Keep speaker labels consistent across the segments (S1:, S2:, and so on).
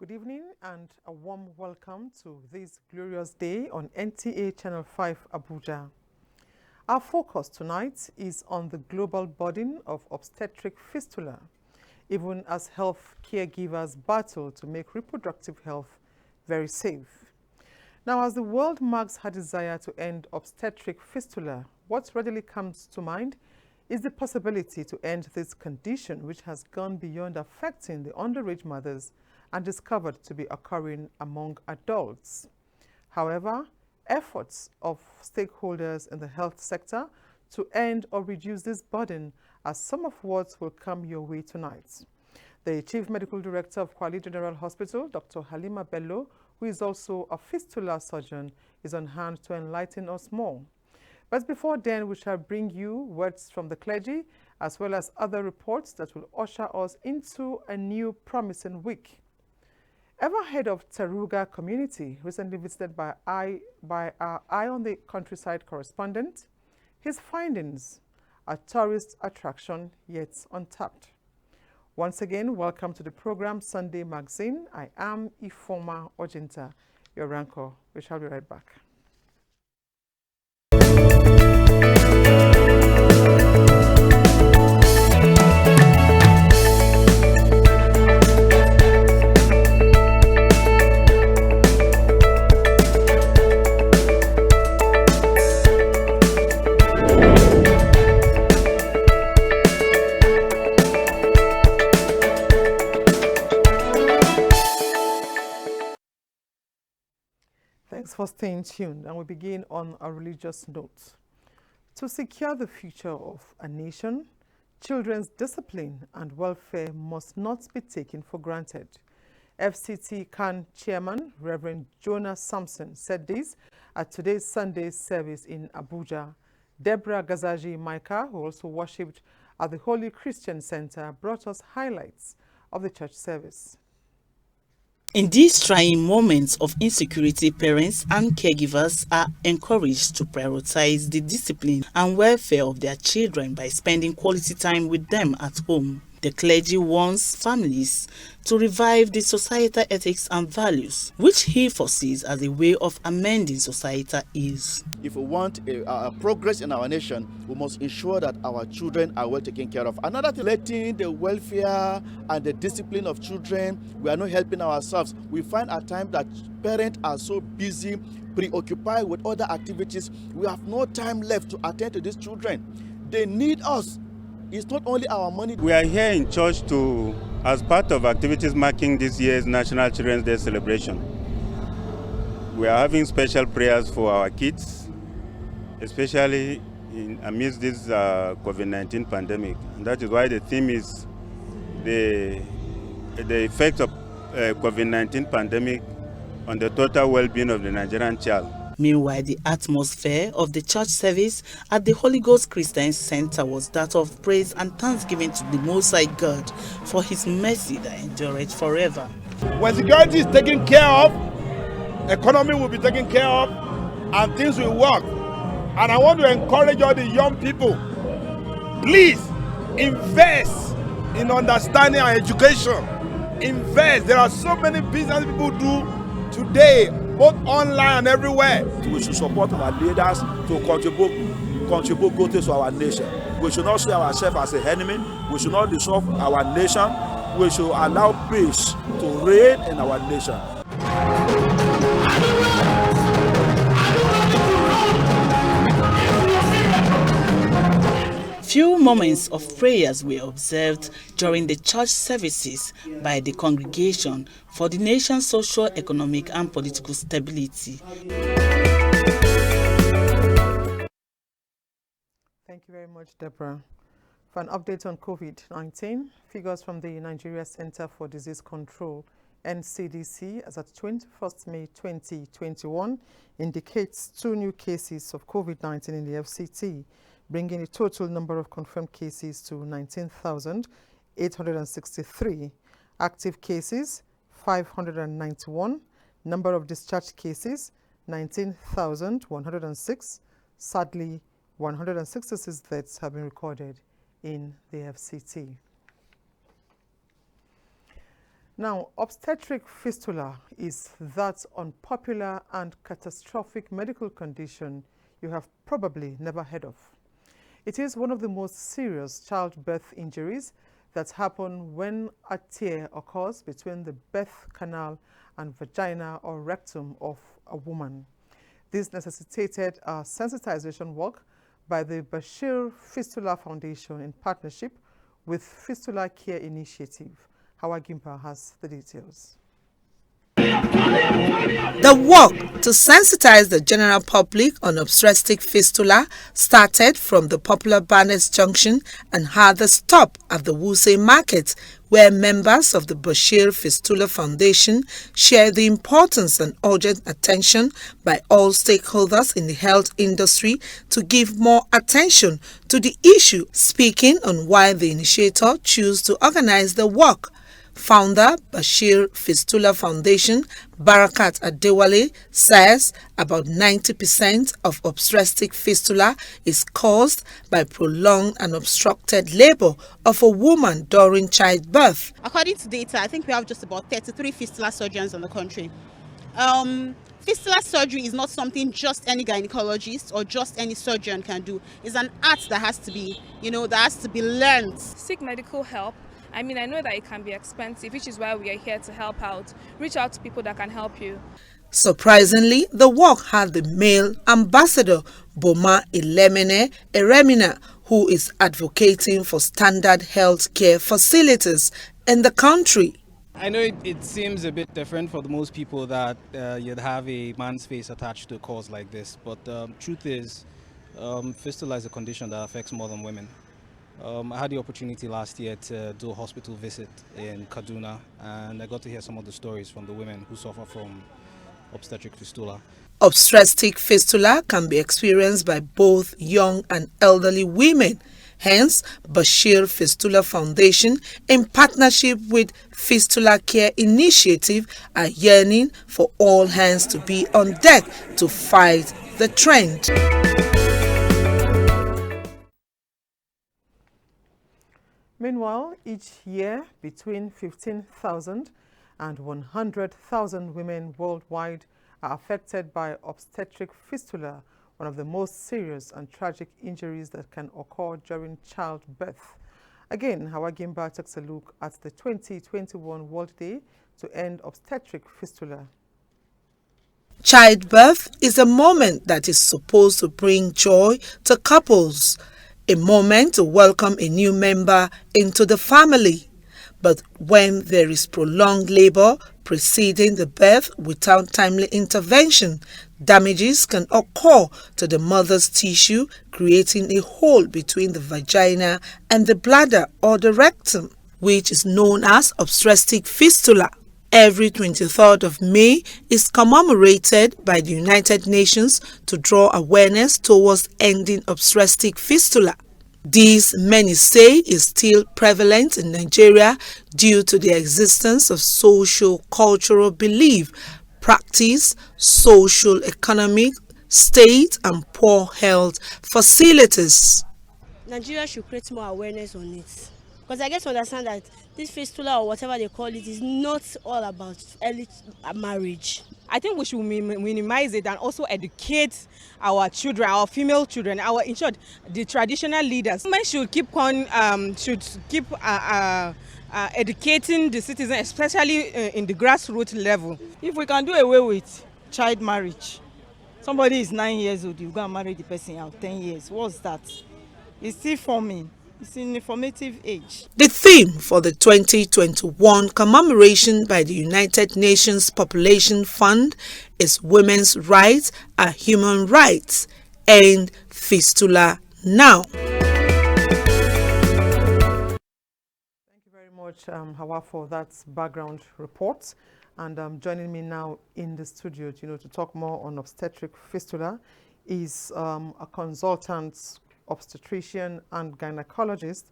S1: Good evening and a warm welcome to this glorious day on NTA Channel 5 Abuja. Our focus tonight is on the global burden of obstetric fistula, even as health caregivers battle to make reproductive health very safe. Now, as the world marks her desire to end obstetric fistula, what readily comes to mind is the possibility to end this condition, which has gone beyond affecting the underage mothers and discovered to be occurring among adults. However, efforts of stakeholders in the health sector to end or reduce this burden are some of what will come your way tonight. The Chief Medical Director of Kwali General Hospital, Dr. Halima Bello, who is also a fistula surgeon, is on hand to enlighten us more. But before then, we shall bring you words from the clergy, as well as other reports that will usher us into a new promising week. Ever heard of Taruga community, recently visited by our Eye on the Countryside correspondent? His findings, a tourist attraction yet untapped. Once again, welcome to the program Sunday Magazine. I am Ifoma Ojinta, your anchor. We shall be right back. Thanks for staying tuned, and we begin on a religious note. To secure the future of a nation, children's discipline and welfare must not be taken for granted. FCT CAN Chairman Reverend Jonah Sampson said this at today's Sunday service in Abuja. Deborah Gazaji Micah, who also worshipped at the Holy Christian Center, brought us highlights of the church service.
S2: In these trying moments of insecurity, parents and caregivers are encouraged to prioritize the discipline and welfare of their children by spending quality time with them at home. The clergy wants families to revive the societal ethics and values, which he foresees as a way of amending societal ills.
S3: If we want a progress in our nation, we must ensure that our children are well taken care of. Another thing, letting the welfare and the discipline of children, we are not helping ourselves. We find at times that parents are so busy, preoccupied with other activities, we have no time left to attend to these children. They need us. It's not only our money.
S4: We are here in church as part of activities marking this year's National Children's Day celebration. We are having special prayers for our kids, especially amidst this COVID-19 pandemic. And that is why the theme is the effect of COVID-19 pandemic on the total well-being of the Nigerian child.
S2: Meanwhile, the atmosphere of the church service at the Holy Ghost Christian Center was that of praise and thanksgiving to the Most High God for His mercy that endureth forever.
S5: When security is taken care of, economy will be taken care of, and things will work. And I want to encourage all the young people, please invest in understanding and education. Invest. There are so many business people do today, both online and everywhere.
S6: We should support our leaders to contribute good things to our nation. We should not see ourselves as an enemy. We should not dissolve our nation. We should allow peace to reign in our nation.
S2: Few moments of prayers were observed during the church services by the congregation for the nation's social, economic, and political stability.
S1: Thank you very much, Deborah. For an update on COVID-19, figures from the Nigeria Center for Disease Control, NCDC, as at 21st May 2021, indicates 2 new cases of COVID-19 in the FCT, bringing the total number of confirmed cases to 19,863. Active cases, 591. Number of discharged cases, 19,106. Sadly, 166 deaths have been recorded in the FCT. Now, obstetric fistula is that unpopular and catastrophic medical condition you have probably never heard of. It is one of the most serious childbirth injuries that happen when a tear occurs between the birth canal and vagina or rectum of a woman. This necessitated a sensitization work by the Bashir Fistula Foundation in partnership with Fistula Care Initiative. Hawa Gimpa has the details.
S7: The work to sensitize the general public on obstetric fistula started from the popular Barnes Junction and had a stop at the Wuse Market, where members of the Bashir Fistula Foundation share the importance and urgent attention by all stakeholders in the health industry to give more attention to the issue, speaking on why the initiator chose to organize the work. Founder Bashir Fistula Foundation, Barakat Adewale, says about 90% of obstetric fistula is caused by prolonged and obstructed labor of a woman during childbirth.
S8: According to data, I think we have just about 33 fistula surgeons in the country. Fistula surgery is not something just any gynecologist or just any surgeon can do. It's an art that has to be, that has to be learned.
S9: Seek medical help. I mean, I know that it can be expensive, which is why we are here to help out. Reach out to people that can help you.
S7: Surprisingly, the work had the male ambassador, Boma Ilemene Eremina, who is advocating for standard health care facilities in the country.
S10: I know it seems a bit different for the most people that you'd have a man's face attached to a cause like this, but the truth is, fistula is a condition that affects more than women. I had the opportunity last year to do a hospital visit in Kaduna, and I got to hear some of the stories from the women who suffer from obstetric fistula.
S7: Obstetric fistula can be experienced by both young and elderly women. Hence, Bashir Fistula Foundation, in partnership with Fistula Care Initiative, are yearning for all hands to be on deck to fight the trend.
S1: Meanwhile, each year, between 15,000 and 100,000 women worldwide are affected by obstetric fistula, one of the most serious and tragic injuries that can occur during childbirth. Again, Hawa Gimba takes a look at the 2021 World Day to End Obstetric Fistula.
S7: Childbirth is a moment that is supposed to bring joy to couples, a moment to welcome a new member into the family. But when there is prolonged labor preceding the birth without timely intervention, damages can occur to the mother's tissue, creating a hole between the vagina and the bladder or the rectum, which is known as obstetric fistula. Every 23rd of May is commemorated by the United Nations to draw awareness towards ending obstetric fistula. This, many say, is still prevalent in Nigeria due to the existence of social-cultural belief, practice, social, economic, state, and poor health facilities.
S11: Nigeria should create more awareness on it. Because I get to understand that this fistula or whatever they call it is not all about early marriage.
S12: I think we should minimize it and also educate our children, our female children, in short, the traditional leaders. Women should keep educating the citizens, especially in the grassroots level.
S13: If we can do away with child marriage, somebody is 9 years old, you go and marry the person out 10 years. What's that? It's still forming. It's in a formative age.
S7: The theme for the 2021 commemoration by the United Nations Population Fund is Women's Rights are Human Rights. End fistula now.
S1: Thank you very much, Hawa, for that background report. And joining me now in the studio, to talk more on obstetric fistula is a consultant obstetrician and gynecologist.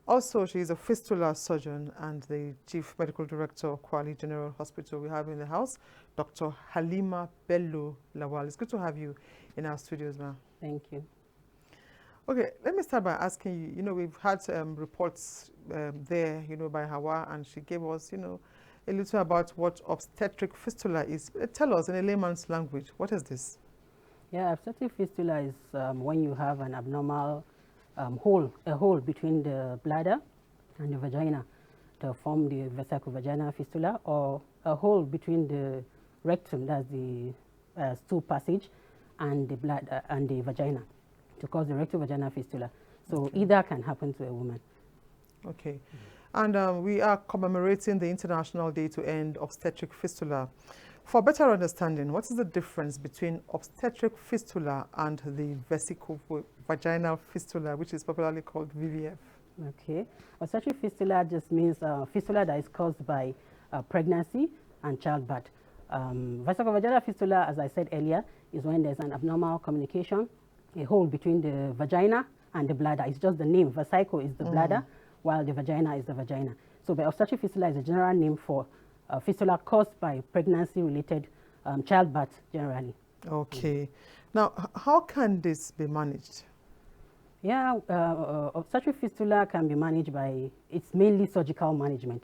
S1: Also, she is a fistula surgeon and the chief medical director of Kwali General Hospital. We have in the house Dr. Halima Bello Lawal. It's good to have you in our studios, ma'am.
S14: Thank you.
S1: Okay, let me start by asking you, we've had reports there, by Hawa, and she gave us, a little about what obstetric fistula is. Tell us in a layman's language, what is this?
S14: Yeah, obstetric fistula is when you have an abnormal a hole between the bladder and the vagina to form the vesicovaginal fistula, or a hole between the rectum, that's the stool passage, and the bladder and the vagina to cause the rectovaginal fistula. So either can happen to a woman.
S1: Okay. And we are commemorating the International Day to End Obstetric Fistula. For better understanding, what is the difference between obstetric fistula and the vesicovaginal fistula, which is popularly called VVF?
S14: Okay. Obstetric fistula just means fistula that is caused by pregnancy and childbirth. Vesicovaginal fistula, as I said earlier, is when there's an abnormal communication, a hole between the vagina and the bladder. It's just the name. Vesico is the bladder, while the vagina is the vagina. So the obstetric fistula is a general name for fistula caused by pregnancy-related childbirth generally.
S1: Okay. Now, how can this be managed?
S14: Yeah, obstetric fistula can be managed by, it's mainly surgical management.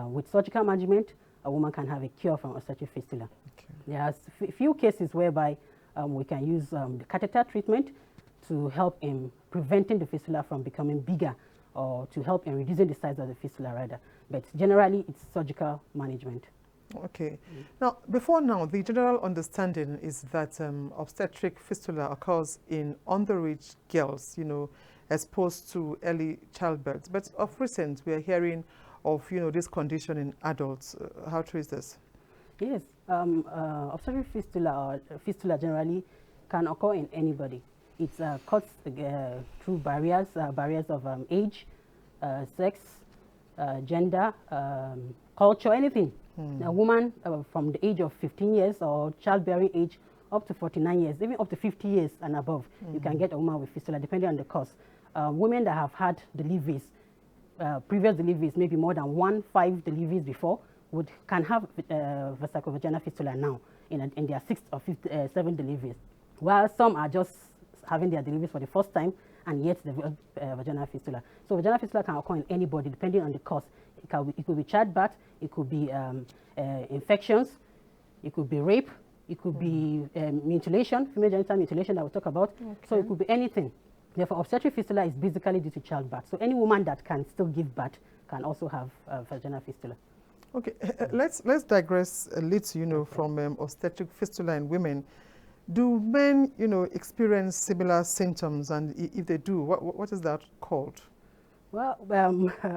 S14: With surgical management, a woman can have a cure from obstetric fistula. Okay. There are a few cases whereby we can use the catheter treatment to help in preventing the fistula from becoming bigger, or to help in reducing the size of the fistula rather. But generally, it's surgical management.
S1: Okay. Now, before now, the general understanding is that obstetric fistula occurs in underage girls, exposed to early childbirth. But of recent, we are hearing of, this condition in adults. How true is this?
S14: Yes. Obstetric fistula, or fistula generally, can occur in anybody. It's caused through barriers of age, sex, gender, culture, anything. A woman from the age of 15 years or childbearing age up to 49 years, even up to 50 years and above, you can get a woman with fistula, depending on the cause. Women that have had deliveries, previous deliveries, maybe more than 5 deliveries before, can have vesicovaginal fistula now in their 6th or 7th deliveries, while some are just having their deliveries for the first time and yet the vaginal fistula. So vaginal fistula can occur in anybody depending on the cause. It could be childbirth, it could be infections, it could be rape, it could be mutilation, female genital mutilation that we'll talk about. Okay. So it could be anything. Therefore, obstetric fistula is basically due to childbirth. So any woman that can still give birth can also have vaginal fistula.
S1: Okay, let's digress a little, from obstetric fistula in women. Do men, experience similar symptoms? And if they do, what is that called?
S14: Well,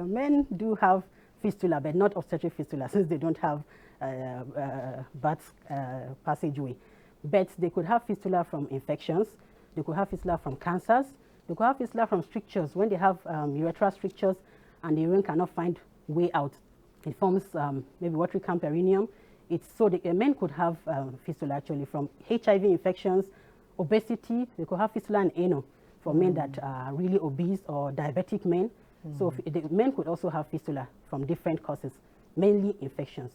S14: men do have fistula, but not obstetric fistula, since they don't have birth passageway. But they could have fistula from infections. They could have fistula from cancers. They could have fistula from strictures. When they have urethral strictures and the urine cannot find way out, it forms maybe watery perineum. So the men could have fistula actually from HIV infections, obesity. They could have fistula and anal for men that are really obese or diabetic men. So the men could also have fistula from different causes, mainly infections.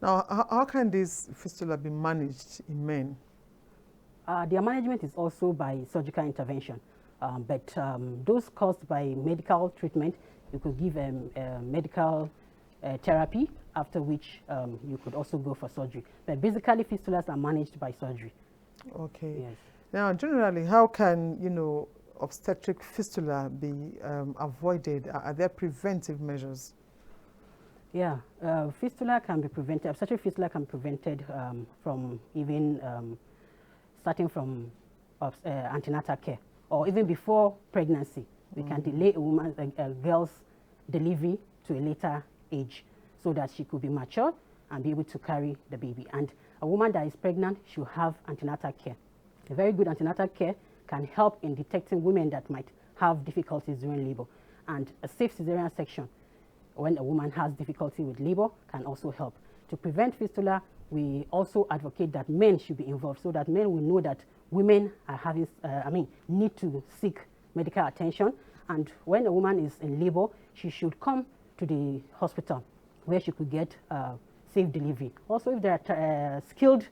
S1: Now, how can this fistula be managed in men?
S14: Their management is also by surgical intervention. But those caused by medical treatment, you could give medical therapy, after which you could also go for surgery. But basically, fistulas are managed by surgery.
S1: Okay.
S14: Yes.
S1: Now, generally, how can, obstetric fistula be avoided? Are there preventive measures?
S14: Yeah, fistula can be prevented. Obstetric fistula can be prevented from even starting from antenatal care, or even before pregnancy. We can delay a girl's delivery to a later age, so that she could be mature and be able to carry the baby. And a woman that is pregnant should have antenatal care. A very good antenatal care can help in detecting women that might have difficulties during labor. And a safe cesarean section, when a woman has difficulty with labor, can also help. To prevent fistula, we also advocate that men should be involved, so that men will know that women are having, need to seek medical attention. And when a woman is in labor, she should come to the hospital where she could get safe delivery. Also, if there are skilled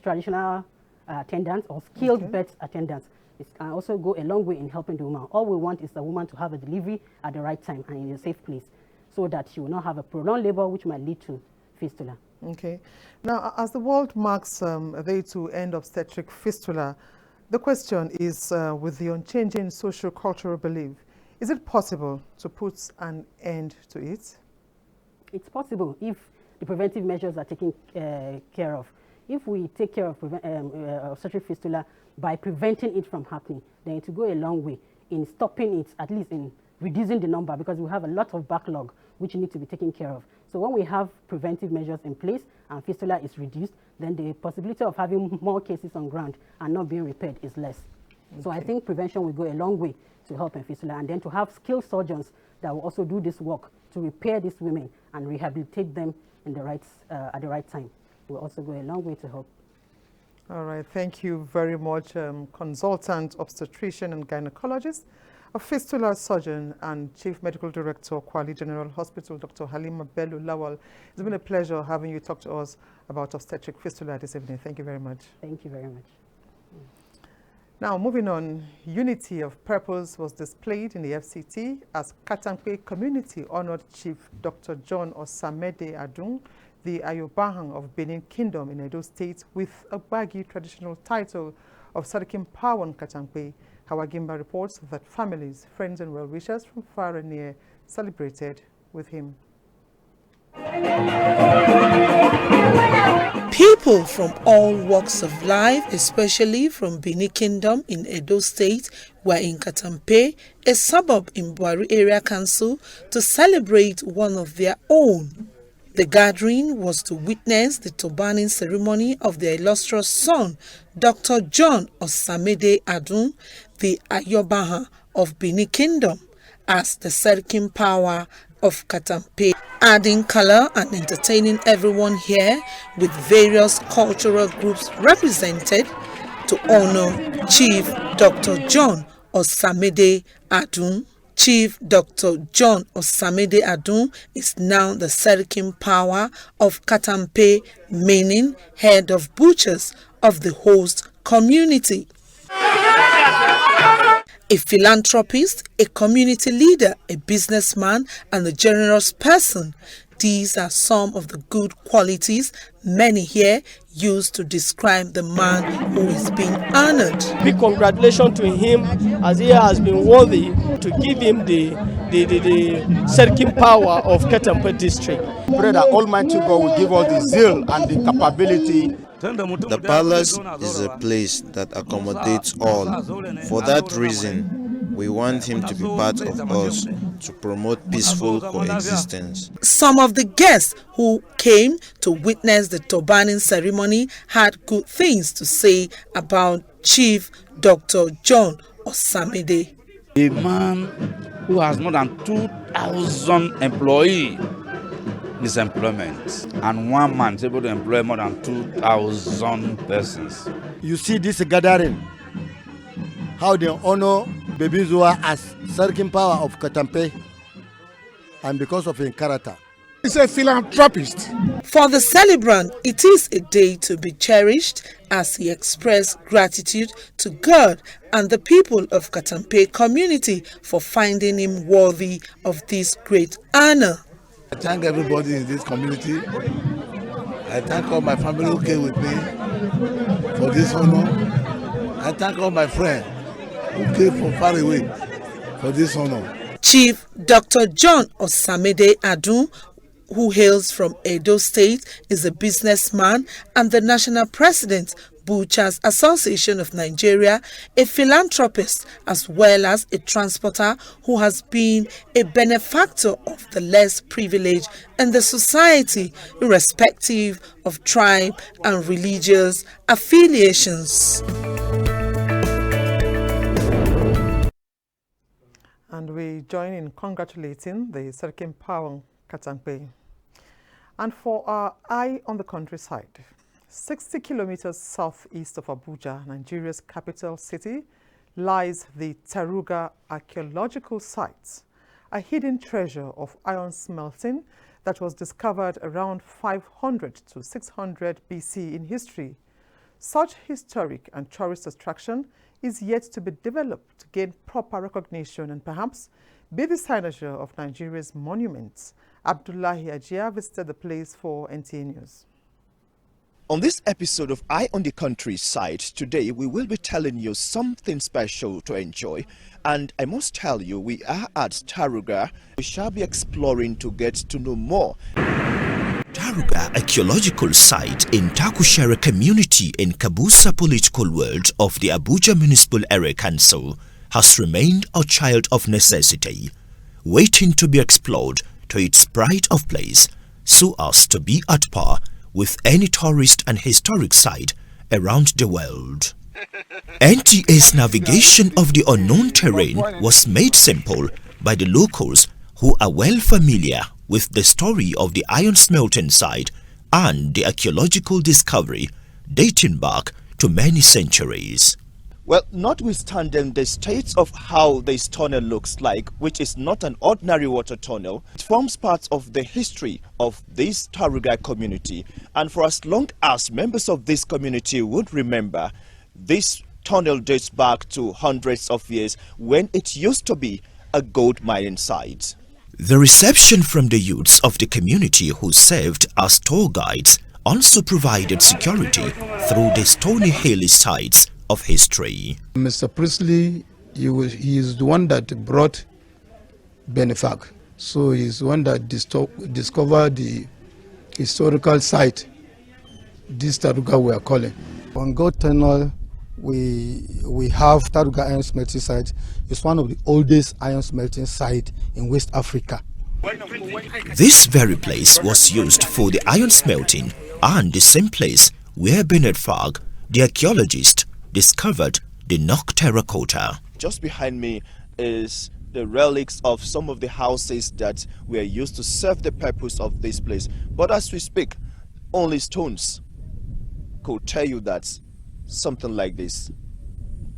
S14: traditional attendants or skilled birth attendants. It can also go a long way in helping the woman. All we want is the woman to have a delivery at the right time and in a safe place, so that she will not have a prolonged labor which might lead to fistula.
S1: Okay. Now, as the world marks a day to end obstetric fistula, the question is, with the unchanging socio-cultural belief, is it possible to put an end to it?
S14: It's possible if the preventive measures are taken care of. If we take care of obstetric fistula by preventing it from happening, then it will go a long way in stopping it, at least in reducing the number, because we have a lot of backlog which need to be taken care of. So when we have preventive measures in place and fistula is reduced, then the possibility of having more cases on ground and not being repaired is less. Okay. So I think prevention will go a long way to help in fistula, and then to have skilled surgeons that will also do this work to repair these women and rehabilitate them in the at the right time will also go a long way to help.
S1: All right, thank you very much, consultant obstetrician and gynecologist, a fistula surgeon and Chief Medical Director, Kwali General Hospital, Dr. Halima Bello Lawal. It's been a pleasure having you talk to us about obstetric fistula this evening. Thank you very much.
S14: Thank you very much.
S1: Now, moving on, unity of purpose was displayed in the FCT as Katampe community honored Chief Dr. John Osamede Adun, the Ayobahang of Benin Kingdom in Edo State, with a Gbagi traditional title of Sarikin Pawan Katampe. Hawagimba reports that families, friends and well-wishers from far and near celebrated with him.
S7: People from all walks of life, especially from Benin Kingdom in Edo State, were in Katampe, a suburb in Buari Area Council, to celebrate one of their own. The gathering was to witness the turbaning ceremony of their illustrious son, Dr. John Osamede Adun, the Ayobaha of Benin Kingdom, as the Serikin Power of Katampe, adding color and entertaining everyone here with various cultural groups represented to honor Chief Dr. John Osamede Adun. Chief Dr. John Osamede Adun is now the Serikin Power of Katampe, meaning head of butchers of the host community. A philanthropist, a community leader, a businessman, and a generous person. These are some of the good qualities many here use to describe the man who is being honored.
S15: Big congratulations to him, as he has been worthy to give him the Serikin Power of Katampe district.
S16: Pray that Almighty God will give us the zeal and the capability.
S17: The palace is a place that accommodates all. For that reason, we want him to be part of us to promote peaceful coexistence.
S7: Some of the guests who came to witness the turbaning ceremony had good things to say about Chief Dr. John Osamede.
S18: A man who has more than 2,000 employees in his employment, and one man is able to employ more than 2,000 persons.
S16: You see this gathering, how they honor Baby Zua as Serikin Power of Katampe, and because of his character.
S5: He's a philanthropist.
S7: For the celebrant, it is a day to be cherished as he expressed gratitude to God and the people of Katampe community for finding him worthy of this great honor.
S19: I thank everybody in this community. I thank all my family who came with me for this honor. I thank all my friends who came from far away for this honor.
S7: Chief Dr. John Osamede Adun, who hails from Edo State, is a businessman and the national president, Butchers Association of Nigeria, a philanthropist as well as a transporter who has been a benefactor of the less privileged in the society, irrespective of tribe and religious affiliations.
S1: And we join in congratulating the Serikin Power Katampe. And for our eye on the countryside, 60 kilometers southeast of Abuja, Nigeria's capital city, lies the Taruga Archaeological Site, a hidden treasure of iron smelting that was discovered around 500 to 600 BC in history. such historic and tourist attraction is yet to be developed to gain proper recognition and perhaps be the cynosure of Nigeria's monuments. Abdullahi Ajia visited the place for NTA News.
S20: On this episode of Eye on the Countryside, today we will be telling you something special to enjoy. And I must tell you, we are at Taruga. We shall be exploring to get to know more.
S21: Taruga Archaeological Site in Takushere community in Kabusa political world of the Abuja Municipal Area Council has remained a child of necessity, waiting to be explored to its pride of place so as to be at par with any tourist and historic site around the world. NTA's navigation of the unknown terrain was made simple by the locals who are well familiar with the story of the iron smelting site and the archaeological discovery dating back to many centuries.
S20: Well, notwithstanding the state of how this tunnel looks like, which is not an ordinary water tunnel, it forms part of the history of this Taruga community. And for as long as members of this community would remember, this tunnel dates back to hundreds of years when it used to be a gold mining site.
S21: The reception from the youths of the community who served as tour guides also provided security through the stony hilly sites of history.
S22: Mr. Priestley, he is the one that brought Benefac. So he's the one that discovered the historical site, this Taruga we are calling.
S23: On Gold Tunnel, we have Taruga iron smelting site. It's one of the oldest iron smelting sites in West Africa.
S21: This very place was used for the iron smelting and the same place where Bernard Fagg, the archaeologist, discovered the Nok terracotta.
S20: Just behind me is the relics of some of the houses that were used to serve the purpose of this place. But as we speak, only stones could tell you that something like this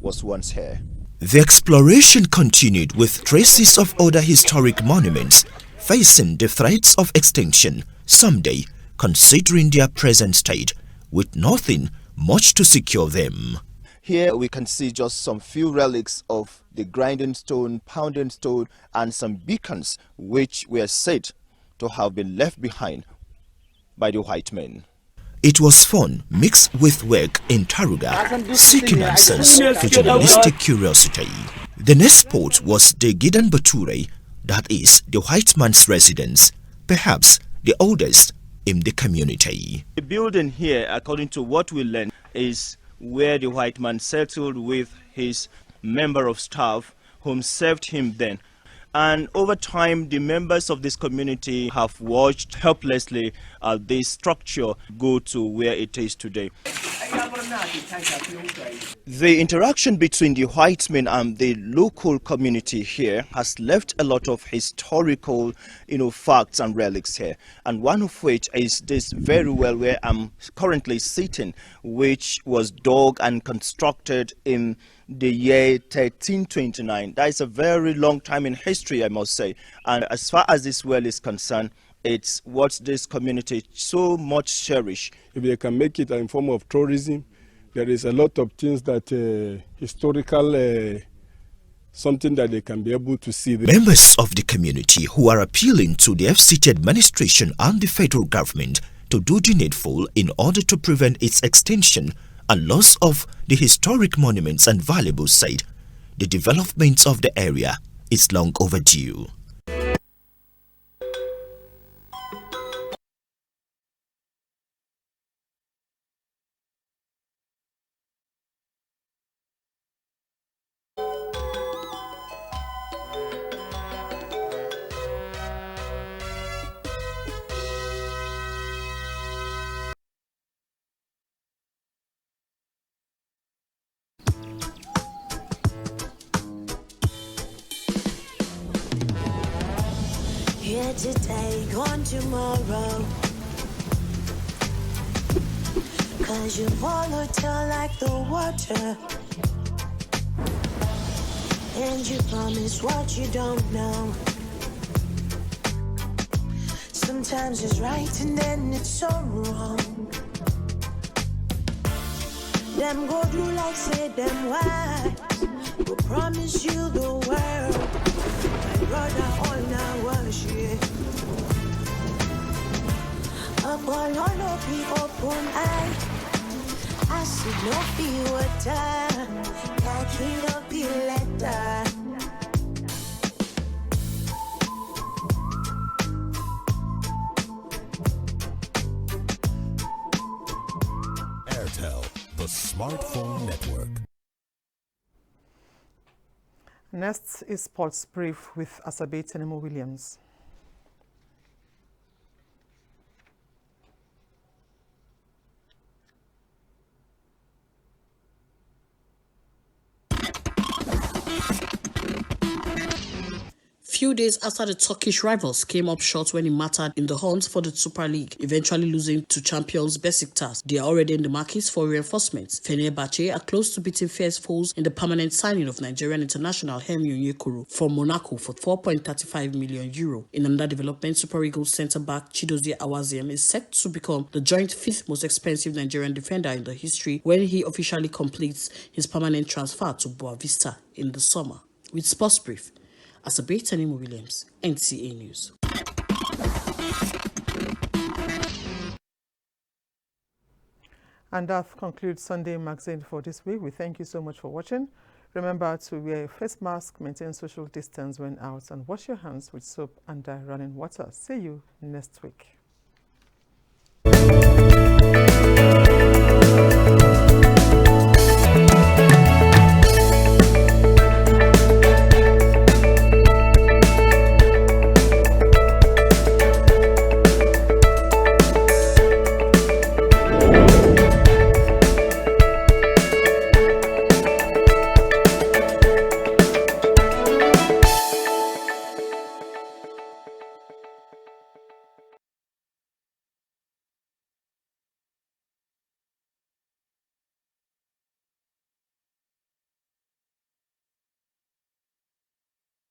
S20: was once here.
S21: The exploration continued with traces of other historic monuments facing the threats of extinction someday, considering their present state, with nothing much to secure them.
S20: Here we can see just some few relics of the grinding stone, pounding stone, and some beacons which were said to have been left behind by the white men.
S21: It was fun mixed with work in Taruga, seeking answers to journalistic curiosity. The next spot was the Gideon Battery, that is the white man's residence, perhaps the oldest in the community.
S20: The building here, according to what we learned, is where the white man settled with his member of staff whom served him then. And over time, the members of this community have watched helplessly this structure go to where it is today. The interaction between the white men and the local community here has left a lot of historical, facts and relics here. And one of which is this very well where I'm currently sitting, which was dug and constructed in the year 1329. That is a very long time in history, I must say. And as far as this well is concerned, it's what this community so much cherish.
S24: If they can make it in form of tourism, there is a lot of things that historical, something that they can be able to see.
S21: Members of the community who are appealing to the FCT administration and the federal government to do the needful in order to prevent its extinction and loss of the historic monuments and valuables said the development of the area is long overdue.
S25: Here today, gone tomorrow. Cause you volatile like the water. And you promise what you don't know. Sometimes it's right and then it's so wrong. Them go do like say them why. Go promise you the world. My brother all now worship. Upon all of the open eye. I see no feel water. Can't no be letter.
S2: The Smartphone Network.
S1: Next is Sports Brief with Asabe Tenemo Williams.
S3: Few days after the Turkish rivals came up short when it mattered in the hunt for the Super League, eventually losing to champions Besiktas, they are already in the market for reinforcements. Fenerbahce are close to beating fierce foes in the permanent signing of Nigerian international Hemi Onyekuru from Monaco for €4.35 million. In another development, Super Eagles centre-back Chidozie Awaziem is set to become the joint fifth most expensive Nigerian defender in the history when he officially completes his permanent transfer to Boa Vista in the summer. With Sports Brief, Asabe Tenemo Williams, NTA News.
S1: And that concludes Sunday Magazine for this week. We thank you so much for watching. Remember to wear a face mask, maintain social distance when out, and wash your hands with soap and running water. See you next week.